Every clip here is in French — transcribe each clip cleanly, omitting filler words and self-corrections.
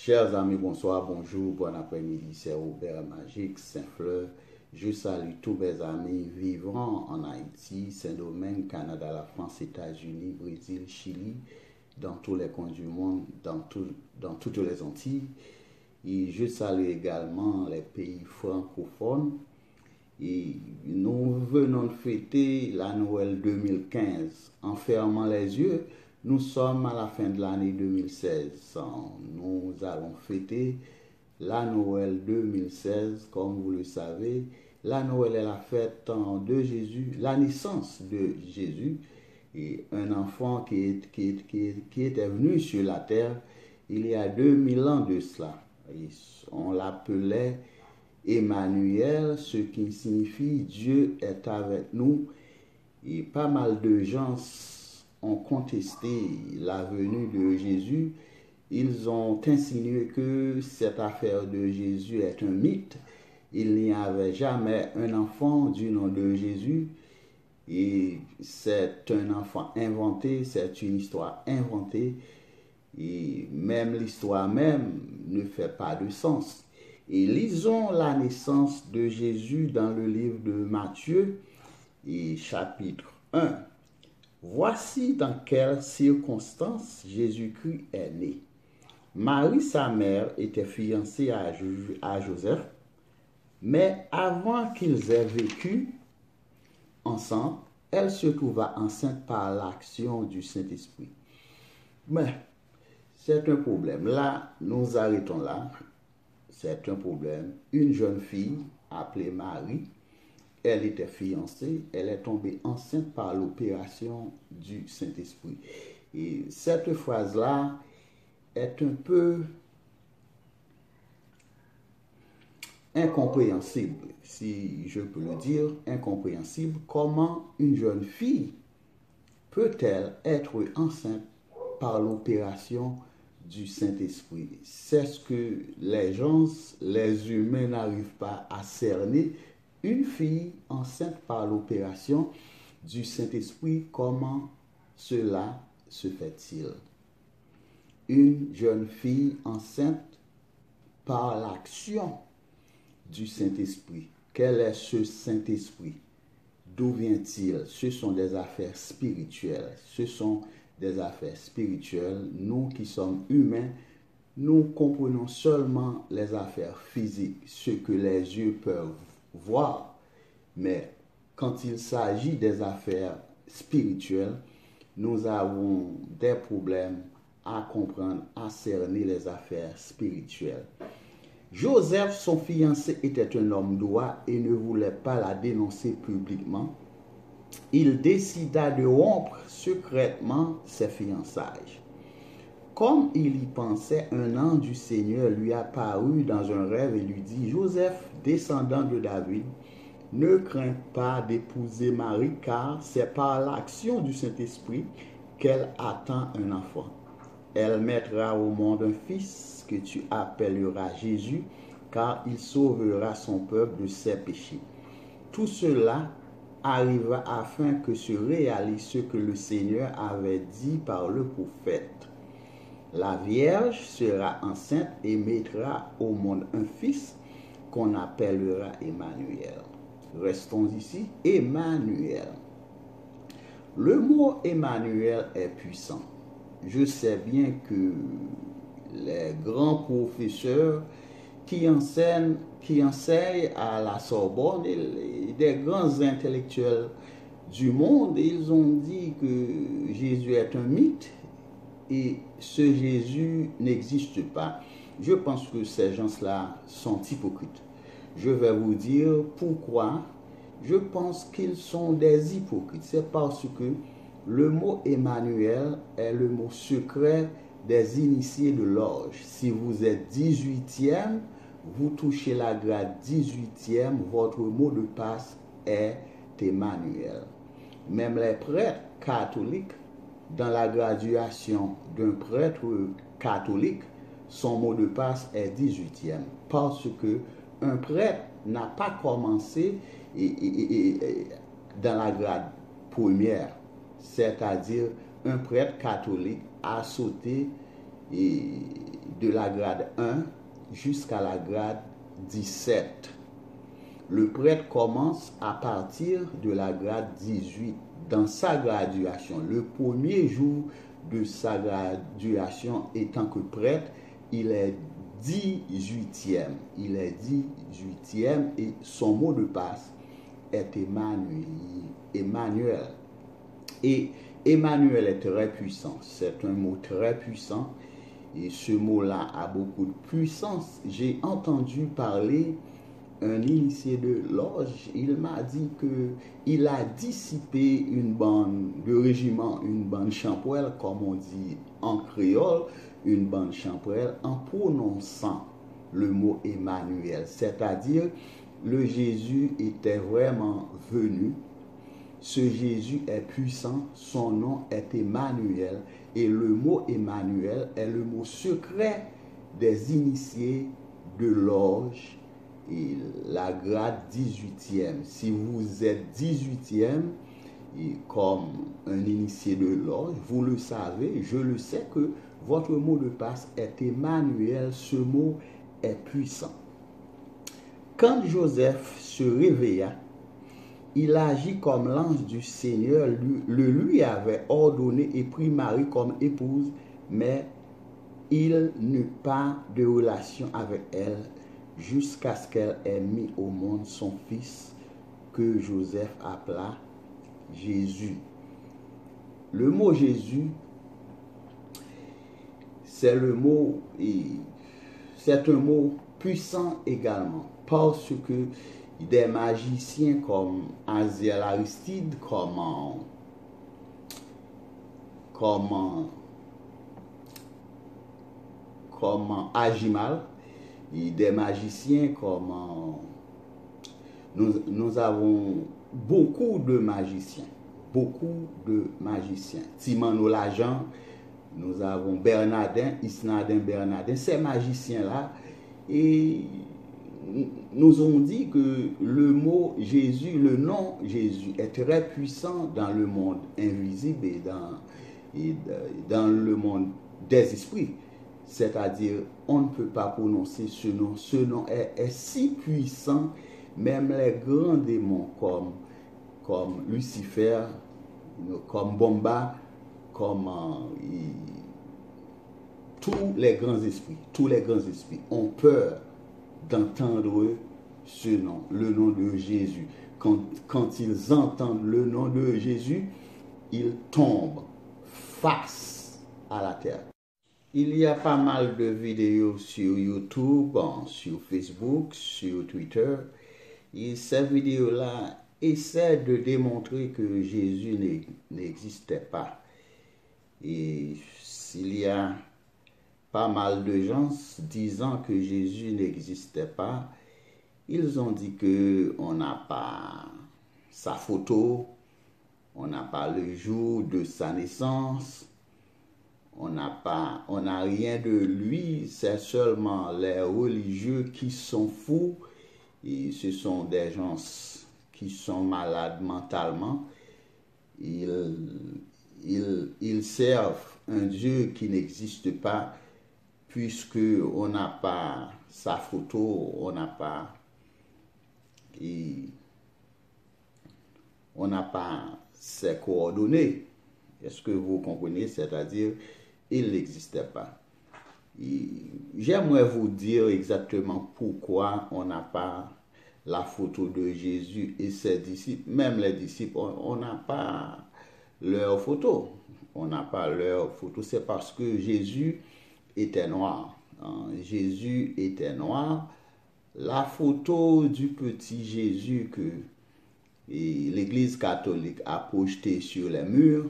Chers amis, bonsoir, bonjour, bon après-midi, c'est Robert Magique, Saint-Fleur. Je salue tous mes amis vivant en Haïti, Saint-Domingue, Canada, la France, États-Unis, Brésil, Chili, dans tous les coins du monde, dans toutes les Antilles. Et je salue également les pays francophones. Et nous venons de fêter la Noël 2015. En fermant les yeux, nous sommes à la fin de l'année 2016. Nous allons fêter la Noël 2016, comme vous le savez. La Noël est la fête de Jésus, la naissance de Jésus, et un enfant qui était venu sur la terre il y a 2000 ans de cela. Et on l'appelait Emmanuel, ce qui signifie Dieu est avec nous. Et pas mal de gens ont contesté la venue de Jésus. Ils ont insinué que cette affaire de Jésus est un mythe. Il n'y avait jamais un enfant du nom de Jésus. Et c'est un enfant inventé, c'est une histoire inventée. Et même l'histoire même ne fait pas de sens. Et lisons la naissance de Jésus dans le livre de Matthieu, et chapitre 1. Voici dans quelles circonstances Jésus-Christ est né. Marie, sa mère, était fiancée à Joseph, mais avant qu'ils aient vécu ensemble, elle se trouva enceinte par l'action du Saint-Esprit. Mais c'est un problème. Là, nous arrêtons là. C'est un problème. Une jeune fille appelée Marie, elle était fiancée, elle est tombée enceinte par l'opération du Saint-Esprit. Et cette phrase-là est un peu incompréhensible, si je peux le dire, incompréhensible. Comment une jeune fille peut-elle être enceinte par l'opération du Saint-Esprit? C'est ce que les humains n'arrivent pas à cerner. Une fille enceinte par l'opération du Saint-Esprit, comment cela se fait-il? Une jeune fille enceinte par l'action du Saint-Esprit. Quel est ce Saint-Esprit? D'où vient-il? Ce sont des affaires spirituelles. Ce sont des affaires spirituelles. Nous qui sommes humains, nous comprenons seulement les affaires physiques, ce que les yeux peuvent voir. Mais quand il s'agit des affaires spirituelles, nous avons des problèmes à comprendre, à cerner les affaires spirituelles. Joseph, son fiancé, était un homme droit et ne voulait pas la dénoncer publiquement. Il décida de rompre secrètement ses fiançailles. Comme il y pensait, un ange du Seigneur lui apparut dans un rêve et lui dit: Joseph, descendant de David, ne crains pas d'épouser Marie, car c'est par l'action du Saint-Esprit qu'elle attend un enfant. Elle mettra au monde un fils que tu appelleras Jésus, car il sauvera son peuple de ses péchés. Tout cela arriva afin que se réalise ce que le Seigneur avait dit par le prophète. La Vierge sera enceinte et mettra au monde un fils qu'on appellera Emmanuel. Restons ici. Emmanuel. Le mot Emmanuel est puissant. Je sais bien que les grands professeurs qui enseignent à la Sorbonne, et des grands intellectuels du monde, ils ont dit que Jésus est un mythe et ce Jésus n'existe pas. Je pense que ces gens-là sont hypocrites. Je vais vous dire pourquoi je pense qu'ils sont des hypocrites. C'est parce que le mot Emmanuel est le mot secret des initiés de l'orge. Si vous êtes 18e, vous touchez la grade 18e, votre mot de passe est Emmanuel. Même les prêtres catholiques, dans la graduation d'un prêtre catholique, son mot de passe est 18e. Parce que un prêtre n'a pas commencé dans la grade première. C'est-à-dire, un prêtre catholique a sauté de la grade 1 jusqu'à la grade 17. Le prêtre commence à partir de la grade 18 dans sa graduation. Le premier jour de sa graduation étant que prêtre, il est 18e. Il est 18e et son mot de passe est Emmanuel. Et Emmanuel est très puissant. C'est un mot très puissant. Et ce mot-là a beaucoup de puissance. J'ai entendu parler un initié de loge. Il m'a dit que il a dissipé une bande de régiment, une bande champrelle, comme on dit en créole, une bande champrelle, en prononçant le mot Emmanuel. C'est-à-dire, le Jésus était vraiment venu. Ce Jésus est puissant, son nom est Emmanuel. Et le mot Emmanuel est le mot secret des initiés de loge et la grade 18e. Si vous êtes 18e, et comme un initié de loge, vous le savez, je le sais que votre mot de passe est Emmanuel. Ce mot est puissant. Quand Joseph se réveilla, il agit comme l'ange du Seigneur lui avait ordonné et pris Marie comme épouse, mais il n'eut pas de relation avec elle jusqu'à ce qu'elle ait mis au monde son fils que Joseph appela Jésus. Le mot Jésus, c'est un mot puissant également, parce que des magiciens comme Aziel Aristide, comme Agimal, et des magiciens comme nous avons beaucoup de magiciens. Timano Lajan, nous avons Bernardin, Isnardin Bernardin, ces magiciens-là, et nous ont dit que le mot Jésus, le nom Jésus est très puissant dans le monde invisible et dans le monde des esprits. C'est-à-dire, on ne peut pas prononcer ce nom. Ce nom est si puissant, même les grands démons comme Lucifer, comme Bomba, comme tous les grands esprits ont peur d'entendre ce nom, le nom de Jésus. Quand ils entendent le nom de Jésus, ils tombent face à la terre. Il y a pas mal de vidéos sur YouTube, sur Facebook, sur Twitter. Et ces vidéos-là essaient de démontrer que Jésus n'existait pas. Et s'il y a pas mal de gens disant que Jésus n'existait pas, ils ont dit que on n'a pas sa photo, on n'a pas le jour de sa naissance, on n'a rien de lui, c'est seulement les religieux qui sont fous, et ce sont des gens qui sont malades mentalement. Ils servent un Dieu qui n'existe pas, puisque on n'a pas sa photo, on n'a pas ses coordonnées. Est-ce que vous comprenez? C'est-à-dire, il n'existait pas. J'aimerais vous dire exactement pourquoi on n'a pas la photo de Jésus et ses disciples. Même les disciples, on n'a pas leur photo. On n'a pas leur photo. C'est parce que Jésus était noir. Jésus était noir. La photo du petit Jésus que l'Église catholique a projeté sur les murs,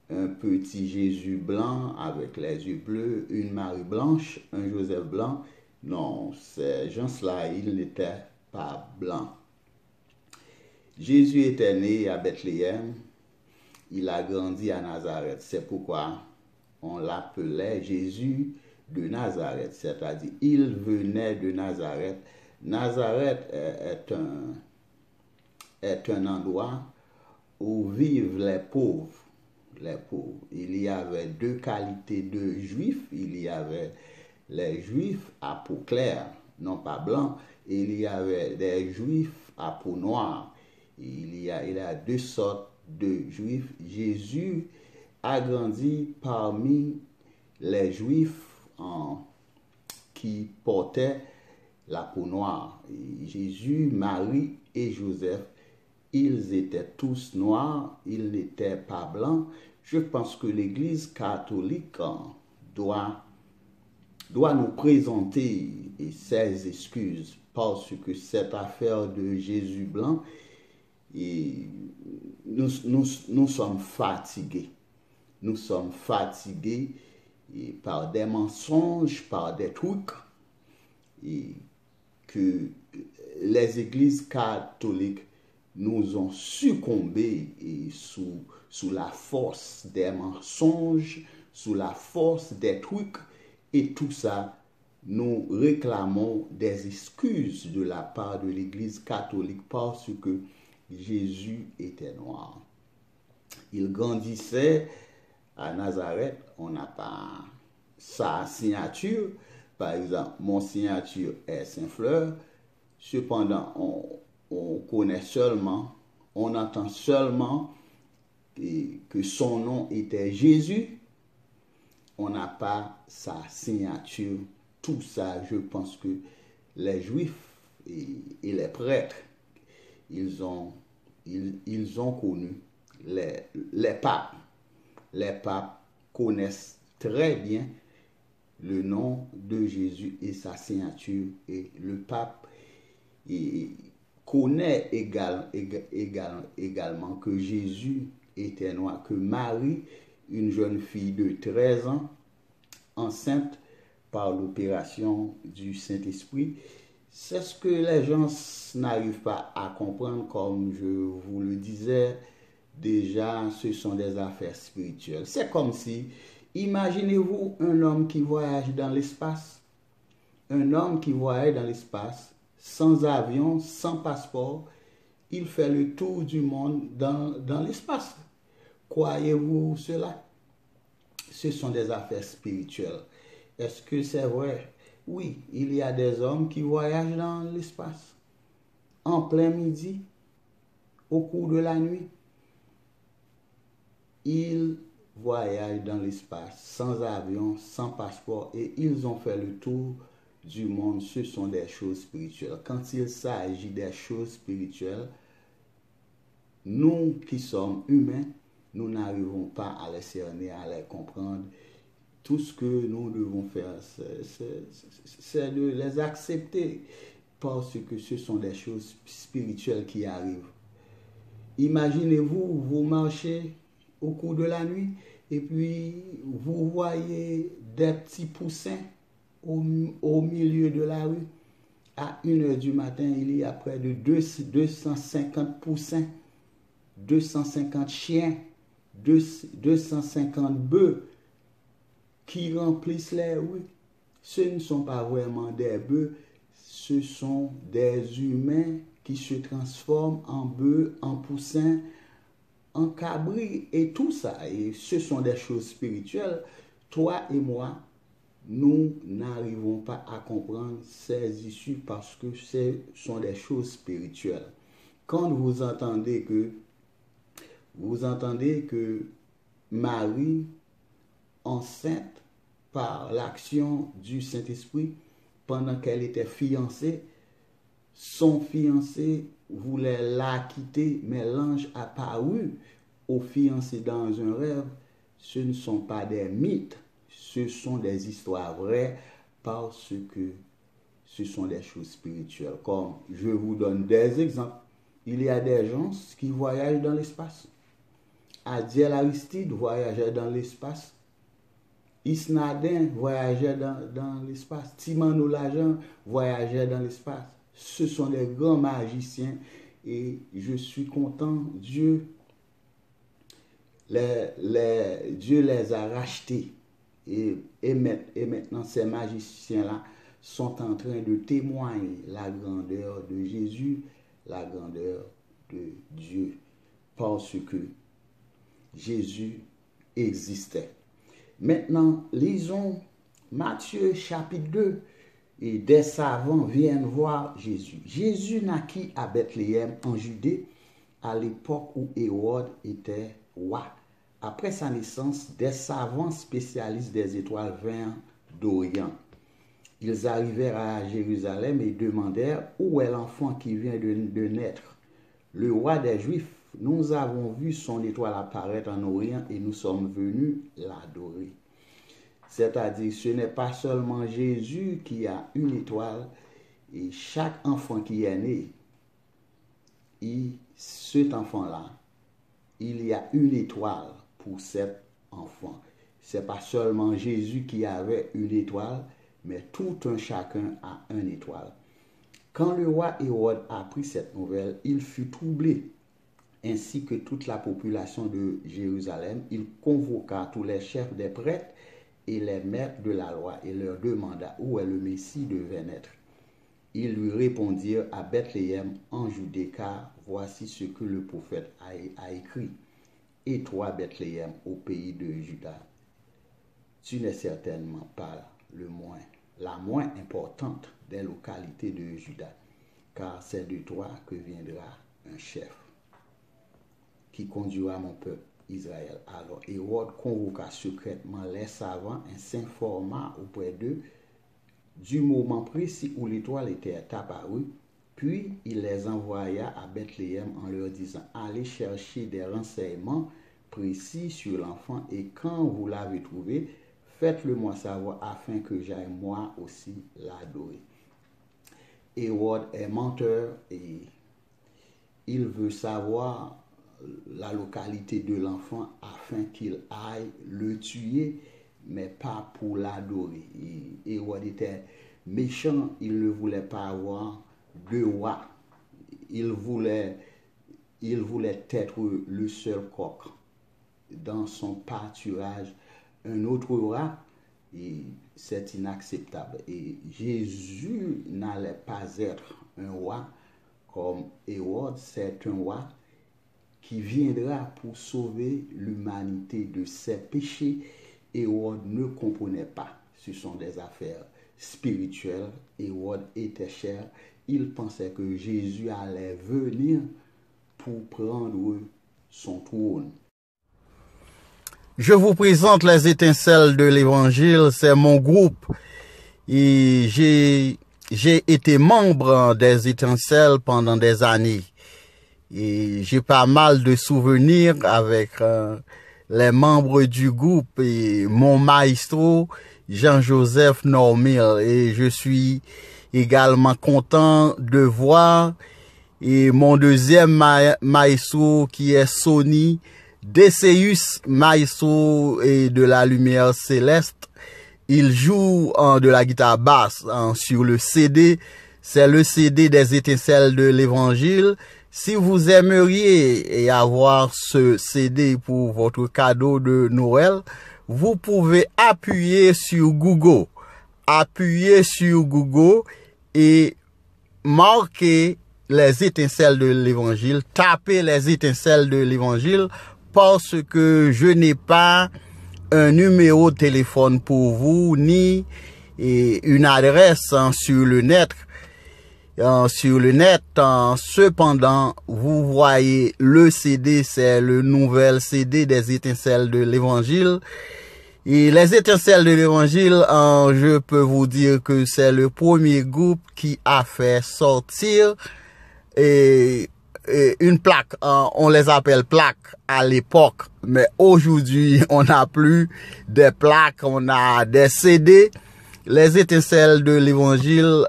un petit Jésus blanc avec les yeux bleus, une Marie blanche, un Joseph blanc. Non, ces gens-là, ils n'étaient pas blancs. Jésus était né à Bethléem, il a grandi à Nazareth. C'est pourquoi on l'appelait Jésus de Nazareth, c'est-à-dire il venait de Nazareth. Nazareth est un endroit où vivent les pauvres. Les pauvres. Il y avait deux qualités de juifs. Il y avait les Juifs à peau claire, non pas blanc, et il y avait des Juifs à peau noire. Il y a deux sortes de Juifs. Jésus a grandi parmi les Juifs qui portaient la peau noire. Jésus, Marie et Joseph, ils étaient tous noirs, ils n'étaient pas blancs. Je pense que l'Église catholique doit nous présenter ses excuses parce que cette affaire de Jésus blanc, et nous sommes fatigués. Nous sommes fatigués par des mensonges, par des trucs et que les églises catholiques nous ont succombé sous la force des mensonges, sous la force des trucs, et tout ça, nous réclamons des excuses de la part de l'Église catholique parce que Jésus était noir. Il grandissait à Nazareth, on n'a pas sa signature. Par exemple, mon signature est Saint-Fleur. Cependant, on connaît seulement, on entend seulement que son nom était Jésus. On n'a pas sa signature. Tout ça, je pense que les Juifs et les prêtres, ils ont connu les papes. Les papes connaissent très bien le nom de Jésus et sa signature. Et le pape connaît également que Jésus était noir, que Marie, une jeune fille de 13 ans, enceinte par l'opération du Saint-Esprit. C'est ce que les gens n'arrivent pas à comprendre, comme je vous le disais. Déjà, ce sont des affaires spirituelles. C'est comme si, imaginez-vous un homme qui voyage dans l'espace. Un homme qui voyage dans l'espace, sans avion, sans passeport, il fait le tour du monde dans l'espace. Croyez-vous cela? Ce sont des affaires spirituelles. Est-ce que c'est vrai? Oui, il y a des hommes qui voyagent dans l'espace, en plein midi, au cours de la nuit. Ils voyagent dans l'espace, sans avion, sans passeport, et ils ont fait le tour du monde. Ce sont des choses spirituelles. Quand il s'agit des choses spirituelles, nous qui sommes humains, nous n'arrivons pas à les cerner, à les comprendre. Tout ce que nous devons faire, c'est de les accepter parce que ce sont des choses spirituelles qui arrivent. Imaginez-vous, vous marchez au cours de la nuit et puis vous voyez des petits poussins au milieu de la rue. À 1h du matin, il y a près de 250 poussins, 250 chiens, 250 bœufs qui remplissent les rues. Ce ne sont pas vraiment des bœufs, ce sont des humains qui se transforment en bœufs, en poussins, en cabris et tout ça. Et ce sont des choses spirituelles. Toi et moi, nous n'arrivons pas à comprendre ces issues parce que ce sont des choses spirituelles. Quand vous entendez que Marie, enceinte par l'action du Saint-Esprit, pendant qu'elle était fiancée, son fiancé voulait la quitter, mais l'ange apparut au fiancé dans un rêve. Ce ne sont pas des mythes, ce sont des histoires vraies parce que ce sont des choses spirituelles. Comme je vous donne des exemples. Il y a des gens qui voyagent dans l'espace. Adiel Aristide voyageait dans l'espace. Isnadin voyageait dans l'espace. Timano Lajan voyageait dans l'espace. Ce sont des grands magiciens et je suis content. Dieu les a rachetés et maintenant ces magiciens-là sont en train de témoigner la grandeur de Jésus, la grandeur de Dieu, parce que Jésus existait. Maintenant, lisons Matthieu chapitre 2. Et des savants viennent voir Jésus. Jésus naquit à Bethléem en Judée à l'époque où Hérode était roi. Après sa naissance, des savants spécialistes des étoiles vinrent d'Orient. Ils arrivèrent à Jérusalem et demandèrent où est l'enfant qui vient de naître. Le roi des Juifs, nous avons vu son étoile apparaître en Orient et nous sommes venus l'adorer. C'est-à-dire, ce n'est pas seulement Jésus qui a une étoile, et chaque enfant qui est né, cet enfant-là, il y a une étoile pour cet enfant. Ce n'est pas seulement Jésus qui avait une étoile, mais tout un chacun a une étoile. Quand le roi Hérode apprit cette nouvelle, il fut troublé, ainsi que toute la population de Jérusalem. Il convoqua tous les chefs des prêtres et les maîtres de la loi et leur demanda où est le Messie devait naître. Ils lui répondirent à Bethléem en Judée, car voici ce que le prophète a écrit. Et toi, Bethléem, au pays de Juda, tu n'es certainement pas la moins importante des localités de Juda, car c'est de toi que viendra un chef qui conduira mon peuple Israël. Alors Hérode convoqua secrètement les savants et s'informa auprès d'eux du moment précis où l'étoile était apparue. Puis il les envoya à Bethléem en leur disant, allez chercher des renseignements précis sur l'enfant et quand vous l'avez trouvé, faites-le moi savoir afin que j'aille moi aussi l'adorer. Hérode est menteur et il veut savoir la localité de l'enfant afin qu'il aille le tuer, mais pas pour l'adorer. Hérode était méchant, il ne voulait pas avoir de roi. Il voulait être le seul coq dans son pâturage. Un autre roi, et c'est inacceptable. Et Jésus n'allait pas être un roi comme Hérode, c'est un roi qui viendra pour sauver l'humanité de ses péchés. Hérode ne comprenait pas. Ce sont des affaires spirituelles. Hérode était cher. Il pensait que Jésus allait venir pour prendre son trône. Je vous présente les étincelles de l'évangile, c'est mon groupe. Et j'ai été membre des étincelles pendant des années. Et j'ai pas mal de souvenirs avec les membres du groupe et mon maestro Jean-Joseph Normil. Et je suis également content de voir et mon deuxième maestro qui est Sonny Deseus, maestro et de la lumière céleste. Il joue de la guitare basse sur le CD. C'est le CD des étincelles de l'évangile. Si vous aimeriez avoir ce CD pour votre cadeau de Noël, vous pouvez appuyer sur Google. Appuyez sur Google et marquez les étincelles de l'évangile. Tapez les étincelles de l'évangile parce que je n'ai pas un numéro de téléphone pour vous ni une adresse sur le net. Cependant, vous voyez le CD, c'est le nouvel CD des étincelles de l'évangile. Et les étincelles de l'évangile, je peux vous dire que c'est le premier groupe qui a fait sortir une plaque. On les appelle plaques à l'époque, mais aujourd'hui, on n'a plus des plaques, on a des CD. Les étincelles de l'évangile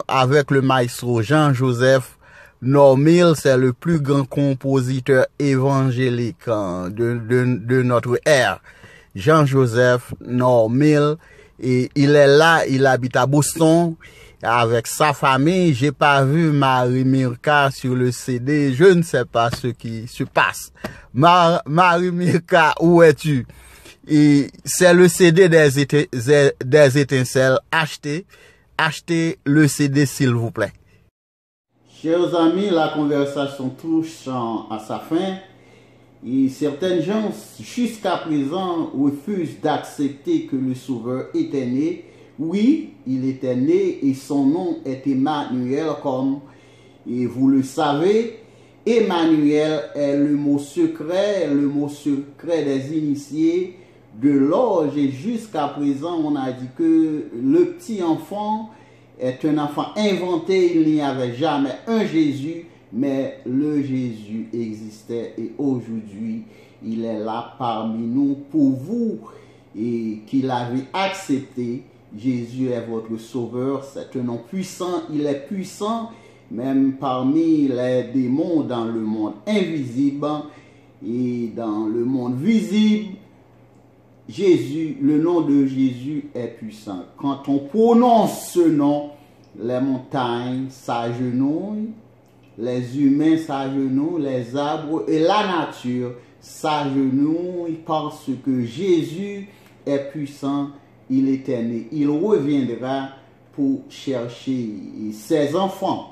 avec le maestro Jean-Joseph Normil, c'est le plus grand compositeur évangélique de notre ère. Jean-Joseph Normil, et il est là, il habite à Boston avec sa famille. J'ai pas vu Marie Mirka sur le CD, je ne sais pas ce qui se passe. Marie Mirka, où es-tu? Et c'est le CD des étincelles. Achetez le CD s'il vous plaît. Chers amis, la conversation touche à sa fin. Et certaines gens, jusqu'à présent, refusent d'accepter que le Sauveur était né. Oui, il était né et son nom est Emmanuel, comme et vous le savez. Emmanuel est le mot secret des initiés, de l'orge. Et jusqu'à présent, on a dit que le petit enfant est un enfant inventé. Il n'y avait jamais un Jésus, mais le Jésus existait et aujourd'hui, il est là parmi nous pour vous et qu'il avait accepté. Jésus est votre sauveur, c'est un nom puissant, il est puissant même parmi les démons dans le monde invisible et dans le monde visible. Jésus, le nom de Jésus est puissant. Quand on prononce ce nom, les montagnes s'agenouillent, les humains s'agenouillent, les arbres et la nature s'agenouillent parce que Jésus est puissant, il est né. Il reviendra pour chercher ses enfants.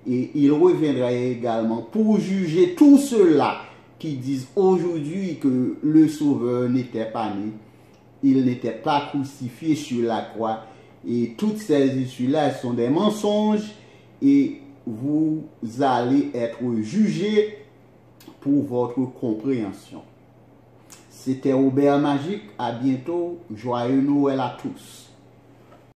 Et il reviendra également pour juger tous ceux-là qui disent aujourd'hui que le Sauveur n'était pas né, il n'était pas crucifié sur la croix. Et toutes ces issues-là sont des mensonges et vous allez être jugés pour votre compréhension. C'était Robert Magique. À bientôt. Joyeux Noël à tous.